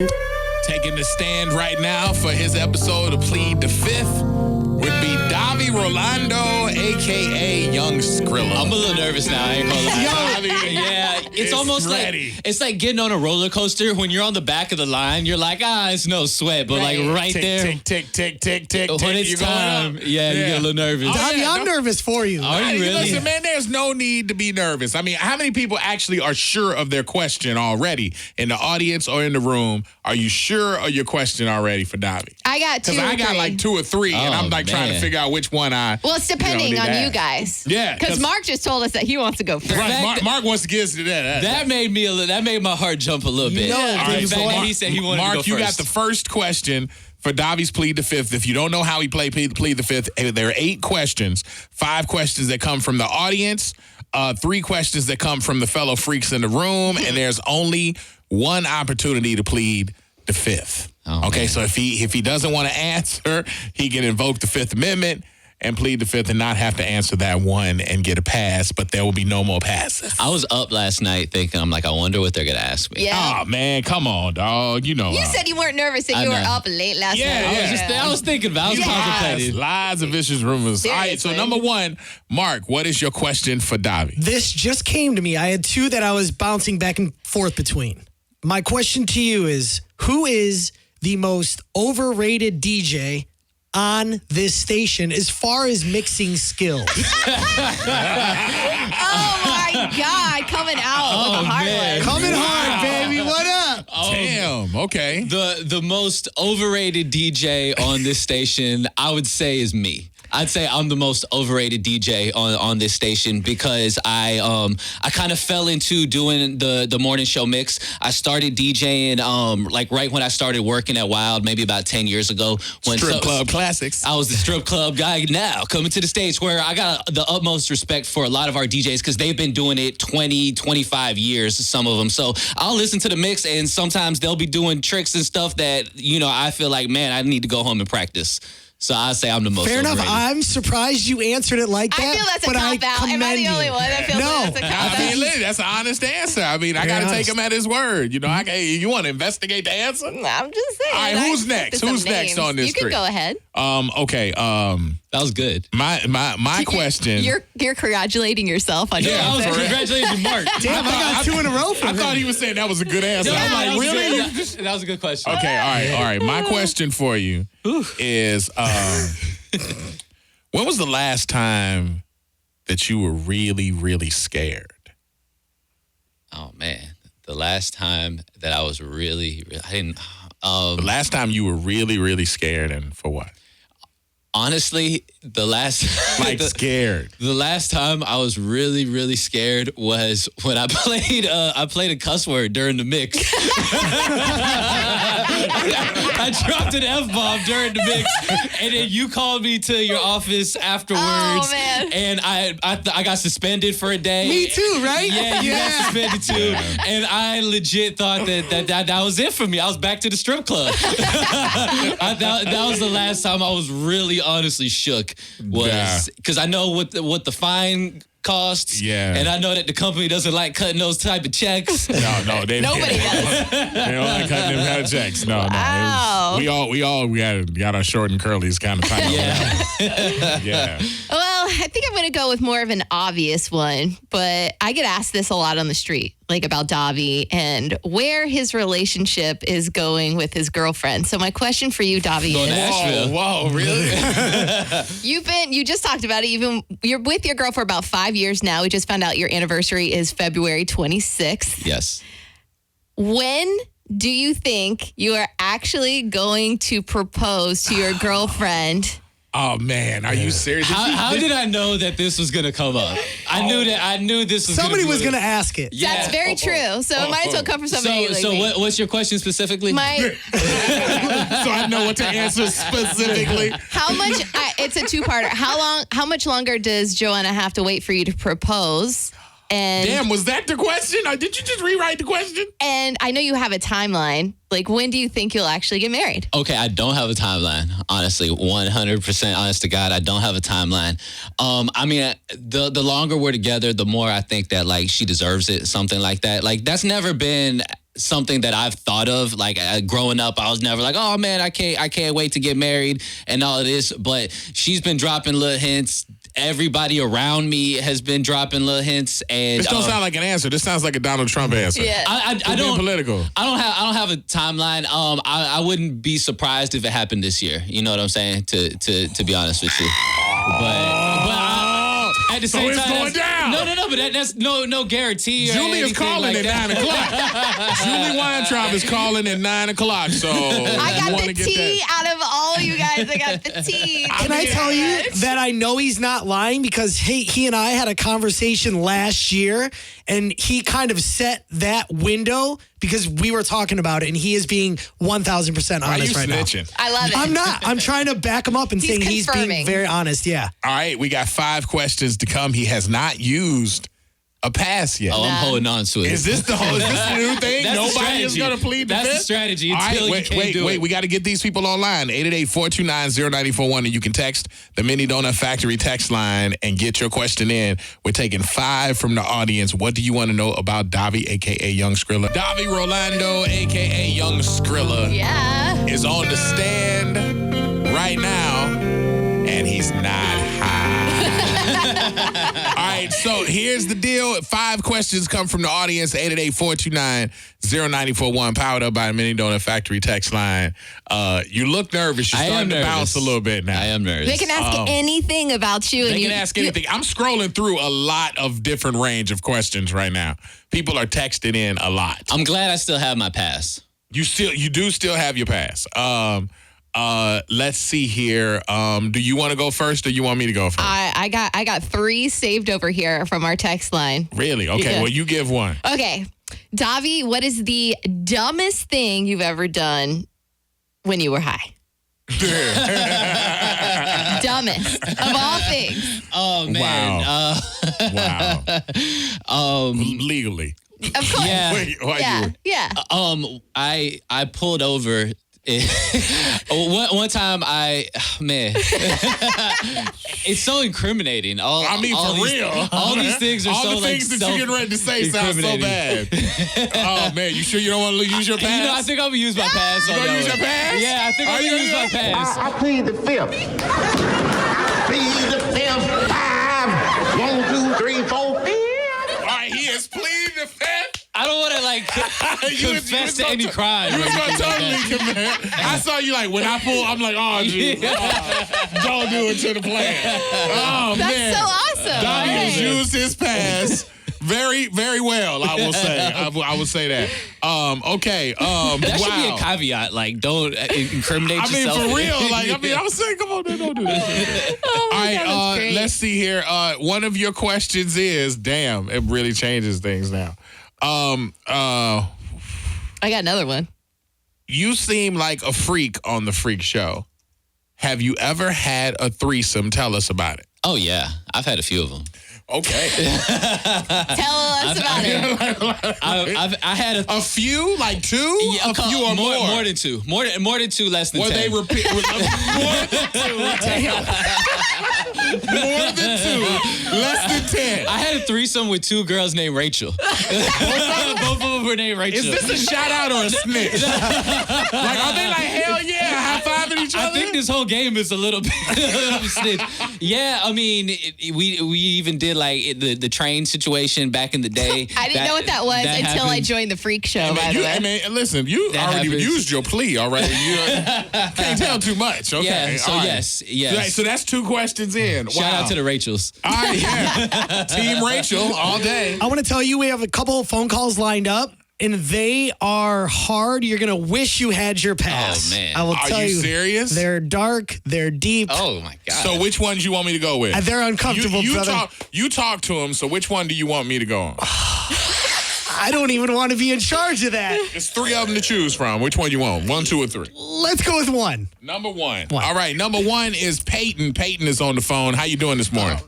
Taking the stand right now for his episode of Plead the Fifth would be Davy Rolando, a.k.a. Young Skrilla. I'm a little nervous now. I ain't gonna lie. Yeah, it's almost ready. like it's like getting on a roller coaster when you're on the back of the line. You're like, it's no sweat, but like right tick, there, tick, tick, tick, tick, when tick, it's you're going time, up. you get a little nervous. Davy, I'm nervous for you. Are you really? Listen, man, there's no need to be nervous. I mean, how many people actually are sure of their question already in the audience or in the room? Are you sure of your question already for Davy? I got two. Because I got like 2 or 3, and I'm like trying to figure out which one I. Well, it's depending on you guys. Yeah, because Mark just told us that he wants to go first. Right, Mark wants to get us to that. That made me that made my heart jump a little bit. No, All right, The so fact that he said he wanted Mark, to go you first. got the first question for Davy's Plead the Fifth. If you don't know how he played Plead the Fifth, there are 8 questions. 5 questions that come from the audience, 3 questions that come from the fellow freaks in the room, and there's only one opportunity to plead the fifth. Okay, man. so if he doesn't want to answer, he can invoke the Fifth Amendment and plead the fifth and not have to answer that one and get a pass, but there will be no more passes. I was up last night thinking, I'm like, I wonder what they're gonna ask me. Yeah. Oh, man, come on, dog. You know. You said you weren't nervous and you were know. up late last night. I was thinking about it. I was contemplating. Lies and vicious rumors. All right, so Seriously. number 1, Mark, what is your question for Davy? This just came to me. I had 2 that I was bouncing back and forth between. My question to you is, who is the most overrated DJ on this station as far as mixing skills? Oh my God, coming out with a hard one. Coming hard, baby. What up? Damn, okay. The most overrated DJ on this station, I would say, is me. I'd say I'm the most overrated DJ on this station because I kind of fell into doing the morning show mix. I started DJing like right when I started working at Wild, maybe about 10 years ago. When Strip club classics. I was the strip club guy now coming to the stage where I got the utmost respect for a lot of our DJs because they've been doing it 20, 25 years, some of them. So I'll listen to the mix and sometimes they'll be doing tricks and stuff that, I feel like, man, I need to go home and practice. So I say I'm the most Fair enough. overrated. I'm surprised you answered it like that. I feel that's a but I cop-out. Am I commend the only you. one that feels No. that's a cop-out? I mean, listen, that's an honest answer. I mean, I got to take him at his word. You want to investigate the answer? I'm just saying. All right, who's next? Who's next on this You can trip? go ahead. Okay. That was good. My question. You're congratulating yourself on your Yeah, answer. Congratulations, Mark. Damn, I got 2 in a row for I him. thought he was saying that was a good answer. Yeah, I'm like, really? That was a good question. Okay, all right. My question for you is, when was the last time that you were really, really scared? Oh man, the last time that I was really I didn't. The last time you were really, really scared, and for what? Honestly, the last Scared. The last time I was really, really scared was when I played a cuss word during the mix. I dropped an F-bomb during the mix, and then you called me to your office afterwards. Oh, man. And I got suspended for a day. Me too, right? Yeah, you got suspended too. And I legit thought that was it for me. I was back to the strip club. That was the last time I was really honestly shook, was because I know what the fine costs. Yeah. And I know that the company doesn't like cutting those type of checks. No, Nobody does. They don't like cutting them kind of checks. No. Wow. We got our short and curlies kind of tight. Yeah. Well, I think I'm going to go with more of an obvious one, but I get asked this a lot on the street, like about Davy and where his relationship is going with his girlfriend. So my question for you, Davy, Going to is Asheville. Whoa, really? you just talked about it. You're with your girl for about 5 years now. We just found out your anniversary is February 26th. Yes. When do you think you are actually going to propose to your girlfriend? Oh man, are you serious? How did I know that this was gonna come up? I knew this was. Somebody was gonna going to ask it. Yeah. That's very true. So it might as well come from somebody like me. What's your question specifically? So I know what to answer specifically. How much? It's a two-parter. How much longer does Joanna have to wait for you to propose? And Damn, was that the question? Or did you just rewrite the question? And I know you have a timeline. Like, when do you think you'll actually get married? Okay, I don't have a timeline. Honestly, 100% honest to God, I don't have a timeline. I mean, the longer we're together, the more I think that like she deserves it, something like that. Like that's never been something that I've thought of. Like growing up, I was never like, oh man, I can't wait to get married and all of this. But she's been dropping little hints. Everybody around me has been dropping little hints, and This don't sound like an answer. This sounds like a Donald Trump answer. Yeah. I don't political. I don't have a timeline. I wouldn't be surprised if it happened this year. You know what I'm saying? To be honest with you, but at the same it's time, going down. No, but that's no guarantee. Or Julie is anything calling like at that. 9 o'clock. Julie Weintraub is calling at 9 o'clock. So I you got wanna the get tea that. out of all you guys. I got the tea. Can I tell you that I know he's not lying because he and I had a conversation last year and he kind of set that window because we were talking about it and he is being 1,000% Why are you honest right now. snitching? I love it. I'm not. I'm trying to back him up and He's saying he's being confirming. very honest. Yeah. All right, we got 5 questions to come. He has not used a pass yet. Oh, I'm holding on to it. Is this the new thing? That's the Nobody is strategy. going to plead the That's the fifth? strategy All until you can't do it. We got to get these people online. 888-429-0941, and you can text the Mini Donut Factory text line and get your question in. We're taking 5 from the audience. What do you want to know about Davy, a.k.a. Young Skrilla? Davy Rolando, a.k.a. Young Skrilla, Yeah. is on the stand right now, and he's not high. All right, so here's the deal. 5 questions come from the audience. 888-429-0941, powered up by the Mini Donut Factory text line. You look nervous. You're I am starting to nervous. bounce a little bit now. I am nervous. They can ask anything about you. They and can ask anything. I'm scrolling through a lot of different range of questions right now. People are texting in a lot. I'm glad I still have my pass. You do still have your pass. Let's see here. Do you want to go first or you want me to go first? I got 3 saved over here from our text line. Really? Okay, Yeah. well, you give one. Okay. Davy, what is the dumbest thing you've ever done when you were high? Dumbest of all things. Oh man. Wow. Legally. Of course. Yeah. Wait, why Yeah. you? Yeah. I pulled over. One time man, it's so incriminating. All For these, real. All these things are all so the things like that you're getting ready to say sound so bad. Oh man, you sure you don't want to use your pass? You know, I think I'm gonna use my pass. You on gonna that use your one. pass? Yeah, I think I'm gonna use my pass. I plead the fifth. I plead the fifth. 5, 1, 2, 3, 4, 5. All right, he is pleading the fifth. I don't want to like confess to any crime. You or was gonna anything like totally confess. I saw you like when I pull. I'm like, oh, geez, don't do it to the plan. Oh That's man, so awesome. Donnie has Right. used his pass very, very well. I will say. I will say that. Okay. That should be wow. a caveat. Like, don't incriminate I mean, yourself. for real. Like, I was saying, come on, don't do this. Oh All my right, God, that's great. let's see here. One of your questions is, damn, it really changes things now. I got another one. You seem like a freak on the Freak Show. Have you ever had a threesome? Tell us about it. Oh yeah, I've had a few of them. Okay. Tell us about it. I had A few? Like 2? Yeah, a few or more? More than 2. More than 2, less than Were 10. they repeat? More than 2. Damn. More than 2. Less than 10. I had a threesome with 2 girls named Rachel. Both of them were named Rachel. Is this a shout out or a snitch? Like, are they like, hell yeah, high fiving each other? I think this whole game is a little bit of a snitch. Yeah, I mean, we even did like the train situation back in the day. I didn't know what that was until I happened. joined the Freak Show, by Man, the you, way. I mean, listen, you That already happens. used your plea already. You can't tell too much. Okay. Yeah, so all right. yes. Right, so that's 2 questions in. Shout out to the Rachels. All right, yeah. Team Rachel all day. I want to tell you, we have a couple of phone calls lined up, and they are hard. You're going to wish you had your pass. Oh, man. I will Are tell you you. serious? They're dark. They're deep. Oh my God. So which ones you want me to go with? They're uncomfortable, you brother. talk to him, so which one do you want me to go on? I don't even want to be in charge of that. There's 3 of them to choose from. Which one you want? 1, 2, or 3? Let's go with 1. Number 1. All right, number 1 is Peyton. Peyton is on the phone. How you doing this morning?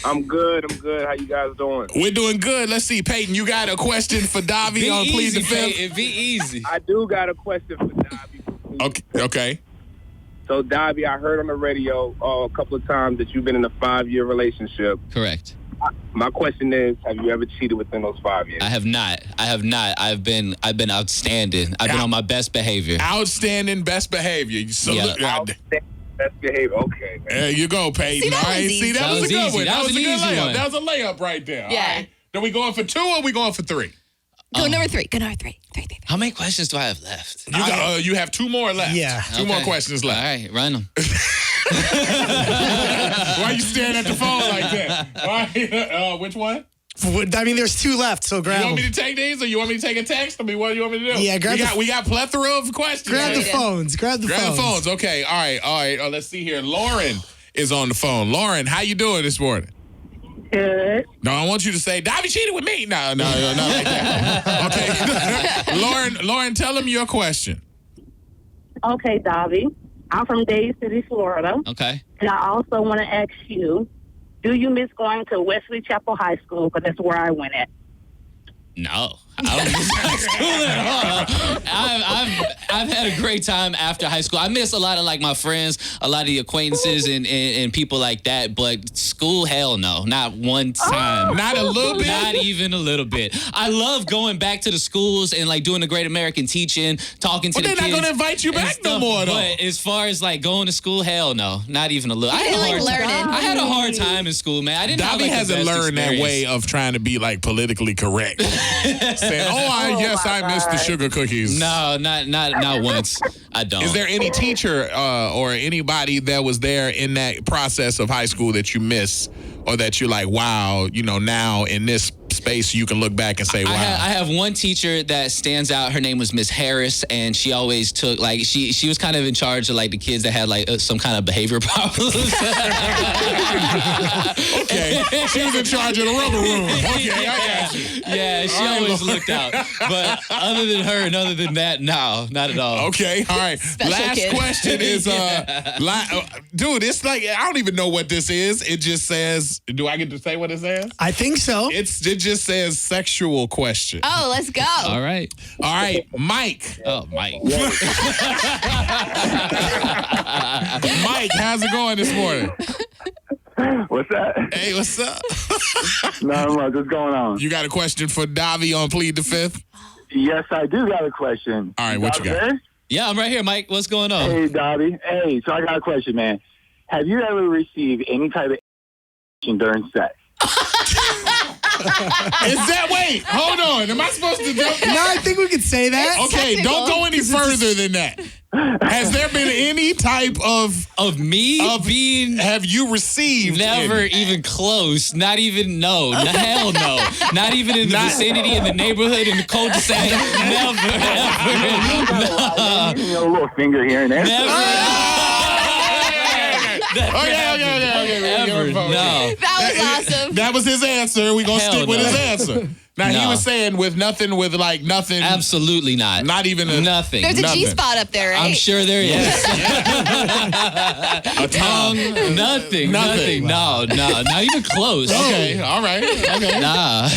I'm good. How you guys doing? We're doing good. Let's see, Peyton, you got a question for Davy be on Plead the easy, Fifth? Peyton. Be easy. I do got a question for Davy. Okay. So, Davy, I heard on the radio a couple of times that you've been in a 5-year relationship. Correct. My question is, have you ever cheated within those 5 years? I have not. I've been outstanding. I've been on my best behavior. Outstanding best behavior. Best behavior. Okay, man. There you go, Peyton. See, that All right. was easy. See, that was a good easy. one. That was a an good easy layup. one. That was a layup right there. Yeah. All right. Are we going for 2 or are we going for 3? Go number 3. Go number 3. Three. How many questions do I have left? You have 2 more left. Yeah. Two more questions left. All right, run them. Why are you staring at the phone like that? Why? Which one? I mean, there's 2 left, so grab You want them. me to take these or you want me to take a text? I mean, what do you want me to do? Yeah, we got plethora of questions. Grab the phones. Grab the phones. Okay. All right. Let's see here. Lauren is on the phone. Lauren, how you doing this morning? Good. No, I want you to say, Davy cheated with me. No, not like that. Okay. Lauren, tell him your question. Okay, Davy. I'm from Dade City, Florida. Okay. And I also want to ask you, do you miss going to Wesley Chapel High School? Because that's where I went at. No, I don't miss high school at all. I've had a great time after high school. I miss a lot of like my friends, a lot of the acquaintances and people like that. But school, hell no, not one time. Not a little bit? Not even a little bit. I love going back to the schools and like doing the Great American Teaching, talking to the kids. They're not going to invite you and back no stuff, more, though. But as far as like going to school, hell no, not even a little. I had a hard time in school, man. I didn't have Davy like, the hasn't best learned that way experience. of trying to be like politically correct. Saying, I missed the sugar cookies. No, not once. I don't. Is there any teacher or anybody that was there in that process of high school that you miss or that you're like, wow, now in this space you can look back and say, wow. I have one teacher that stands out. Her name was Miss Harris, and she always took like she was kind of in charge of like the kids that had like some kind of behavior problems. Okay, she was in charge of the rubber room. Okay, I got you. Yeah, she always looked out. But other than her and other than that, no, not at all. Okay, all right. Last kid. question is, dude, it's like, I don't even know what this is. It just says, do I get to say what it says? I think so. It just says sexual question. Oh, let's go. All right. All right, Mike. Oh, Mike. Mike, how's it going this morning? What's that? Hey, what's up? Not much. What's going on? You got a question for Davy on Plead the Fifth? Yes, I do got a question. All right, what you got? There? Yeah, I'm right here, Mike. What's going on? Hey, Davy. Hey, so I got a question, man. Have you ever received any type of during sex? Wait, hold on. Am I supposed to jump? No, I think we could say that. Okay, technical. don't go any further than that. Has there been any type of me being have you received never any? even close? Not even hell no. Not even in the vicinity, in the neighborhood, in the cul-de-sac. Never, ever. A little finger here and there. Okay. Ever, no. That was awesome. That was his answer. We're going to Hell stick with no. his answer. Now, he No. was saying with nothing. Absolutely not. Not even a... Nothing. There's a Nothing. G-spot up there, right? I'm sure there is. A tongue. Nothing. No, not even close. Okay, all right. Okay. Nah.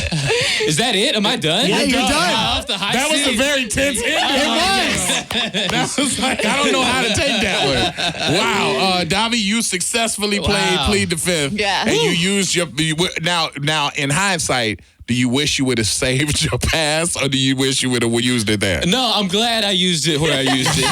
Is that it? Am I done? Yeah, you're done. Off the high That was a seat? very tense ending. That was like, I don't know how to take that one. Wow. Davy, you successfully played Wow. Plead the Fifth. Yeah. And you used now in hindsight, do you wish you would have saved your pass or do you wish you would have used it there? No, I'm glad I used it where I used it.